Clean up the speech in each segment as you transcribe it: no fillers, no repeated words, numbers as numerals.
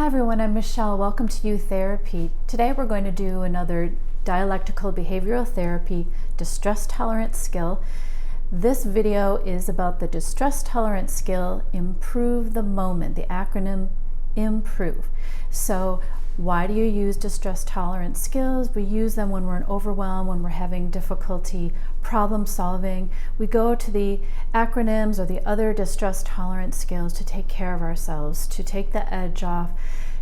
Hi everyone, I'm Michele. Welcome to You Therapy. Today we're going to do another dialectical behavioral therapy distress tolerance skill. This video is about the distress tolerance skill, Improve the Moment, the acronym IMPROVE. So why do you use distress tolerance skills? We use them when we're in overwhelm, when we're having difficulty problem solving. We go to the acronyms or the other distress tolerance skills to take care of ourselves, to take the edge off,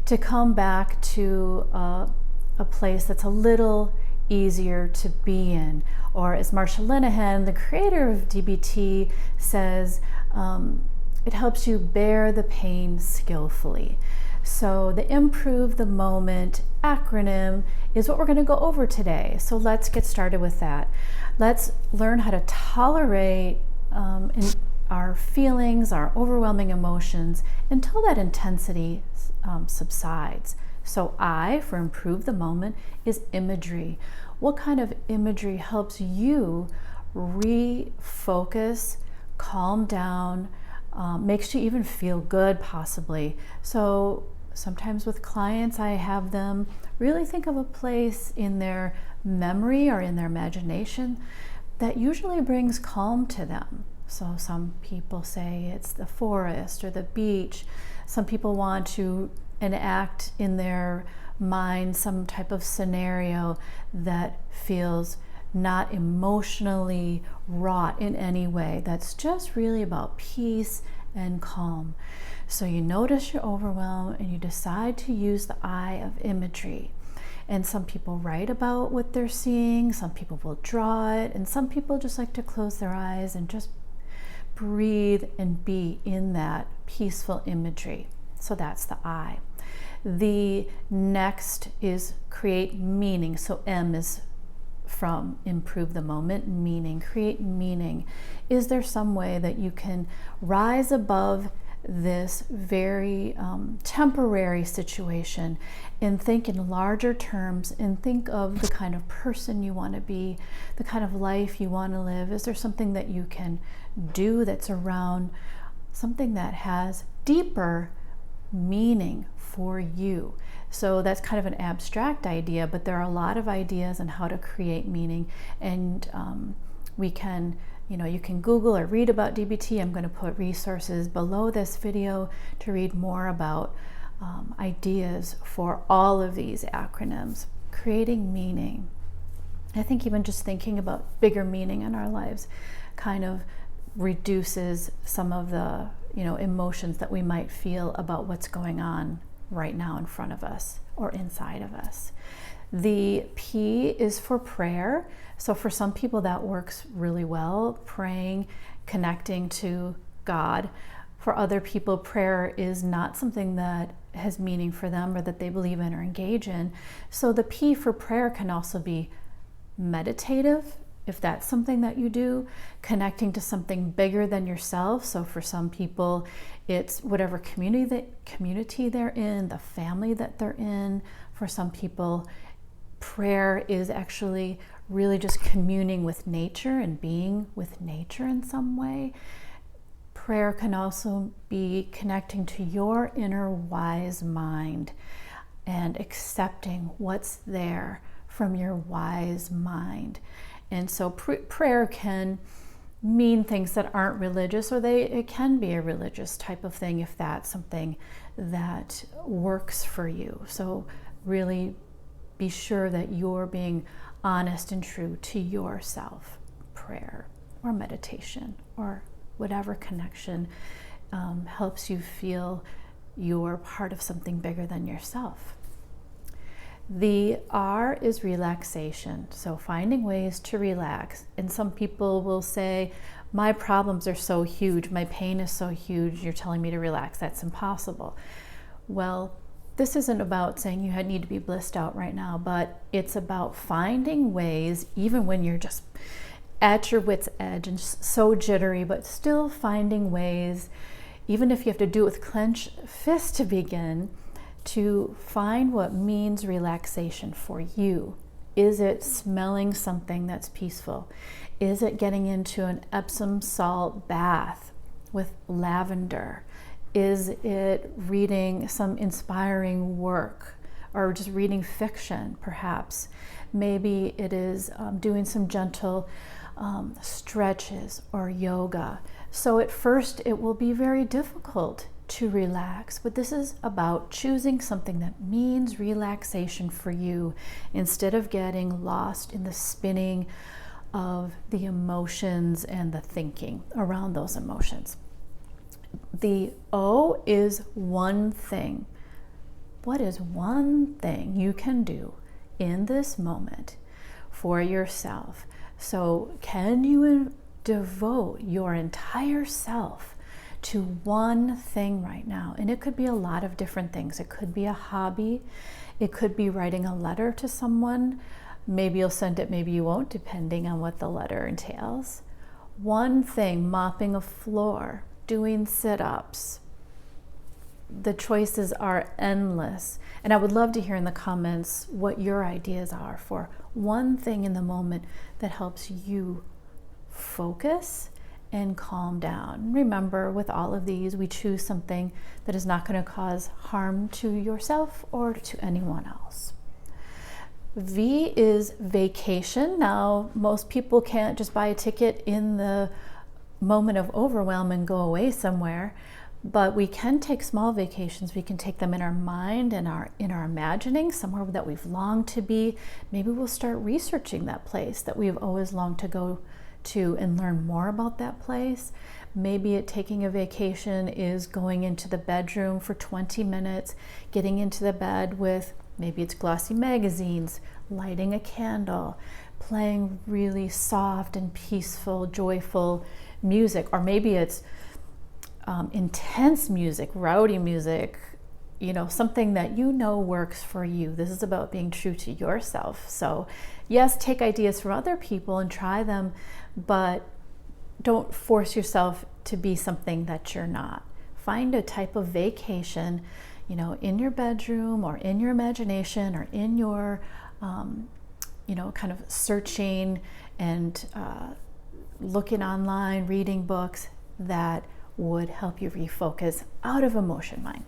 to come back to a place that's a little easier to be in. Or as Marsha Linehan, the creator of DBT, says, it helps you bear the pain skillfully. So the Improve the Moment acronym is what we're going to go over today. So let's get started with that. Let's learn how to tolerate in our feelings, our overwhelming emotions, until that intensity subsides. So I, for Improve the Moment, is imagery. What kind of imagery helps you refocus, calm down, makes you even feel good possibly? So sometimes with clients, I have them really think of a place in their memory or in their imagination that usually brings calm to them. So some people say it's the forest or the beach. Some people want to enact in their mind some type of scenario that feels not emotionally wrought in any way. That's just really about peace and calm. So you notice you're overwhelmed and you decide to use the eye of imagery. And some people write about what they're seeing, some people will draw it, and some people just like to close their eyes and just breathe and be in that peaceful imagery. So that's the eye. The next is create meaning. So M is from Improve the Moment, meaning. Create meaning. Is there some way that you can rise above this very temporary situation and think in larger terms and think of the kind of person you want to be, the kind of life you want to live? Is there something that you can do that's around something that has deeper meaning for you? So that's kind of an abstract idea, but there are a lot of ideas on how to create meaning, and we can, you can Google or read about DBT. I'm going to put resources below this video to read more about ideas for all of these acronyms. Creating meaning. I think even just thinking about bigger meaning in our lives kind of reduces some of the emotions that we might feel about what's going on right now in front of us or inside of us. The P is for prayer. So for some people that works really well, praying, connecting to God. For other people, prayer is not something that has meaning for them or that they believe in or engage in. So the P for prayer can also be meditative, if that's something that you do, connecting to something bigger than yourself. So for some people, it's whatever community they're in, the family that they're in. For some people, prayer is actually really just communing with nature and being with nature in some way. Prayer can also be connecting to your inner wise mind and accepting what's there from your wise mind. And so prayer can mean things that aren't religious, or it can be a religious type of thing if that's something that works for you. So really be sure that you're being honest and true to yourself. Prayer or meditation or whatever connection helps you feel you're part of something bigger than yourself. The R is relaxation. So finding ways to relax. And some people will say, my problems are so huge, my pain is so huge, you're telling me to relax. That's impossible. Well, this isn't about saying you need to be blissed out right now, but it's about finding ways, even when you're just at your wit's edge and so jittery, but still finding ways, even if you have to do it with clenched fists to begin, to find what means relaxation for you. Is it smelling something that's peaceful? Is it getting into an Epsom salt bath with lavender? Is it reading some inspiring work or just reading fiction, perhaps? Maybe it is doing some gentle stretches or yoga. So at first it will be very difficult to relax, but this is about choosing something that means relaxation for you instead of getting lost in the spinning of the emotions and the thinking around those emotions. The O is one thing. What is one thing you can do in this moment for yourself? So can you devote your entire self to one thing right now? And it could be a lot of different things. It could be a hobby. It could be writing a letter to someone. Maybe you'll send it, maybe you won't, depending on what the letter entails. One thing, mopping a floor, doing sit-ups. The choices are endless. And I would love to hear in the comments what your ideas are for one thing in the moment that helps you focus and calm down. Remember, with all of these, we choose something that is not going to cause harm to yourself or to anyone else. V is vacation. Now, most people can't just buy a ticket in the moment of overwhelm and go away somewhere, but we can take small vacations. We can take them in our mind and in our imagining, somewhere that we've longed to be. Maybe we'll start researching that place that we've always longed to go to and learn more about that place. Maybe taking a vacation is going into the bedroom for 20 minutes, getting into the bed with, maybe it's glossy magazines, lighting a candle, playing really soft and peaceful, joyful music, or maybe it's intense music, rowdy music, something that works for you. This is about being true to yourself. So yes, take ideas from other people and try them, but don't force yourself to be something that you're not. Find a type of vacation, in your bedroom or in your imagination or in your, kind of searching and looking online, reading books that would help you refocus out of emotion mind.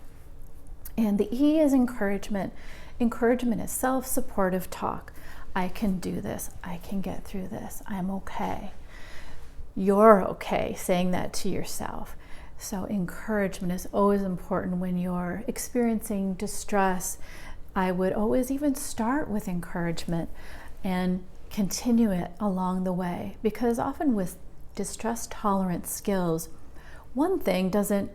And the E is encouragement. Encouragement is self-supportive talk. I can do this. I can get through this. I'm okay. You're okay, saying that to yourself. So encouragement is always important when you're experiencing distress. I would always even start with encouragement and continue it along the way, because often with distress tolerance skills, one thing doesn't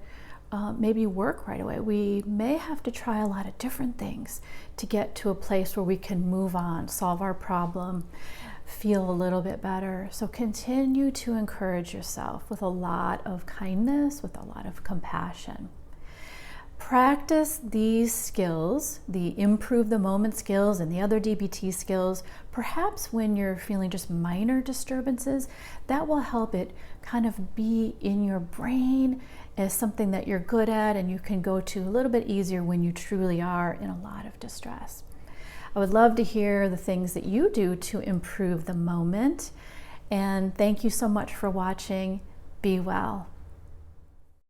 maybe work right away. We may have to try a lot of different things to get to a place where we can move on, solve our problem, feel a little bit better. So continue to encourage yourself with a lot of kindness, with a lot of compassion. Practice these skills, the improve the moment skills and the other DBT skills, perhaps when you're feeling just minor disturbances. That will help it kind of be in your brain as something that you're good at and you can go to a little bit easier when you truly are in a lot of distress. I would love to hear the things that you do to improve the moment. And thank you so much for watching. Be well.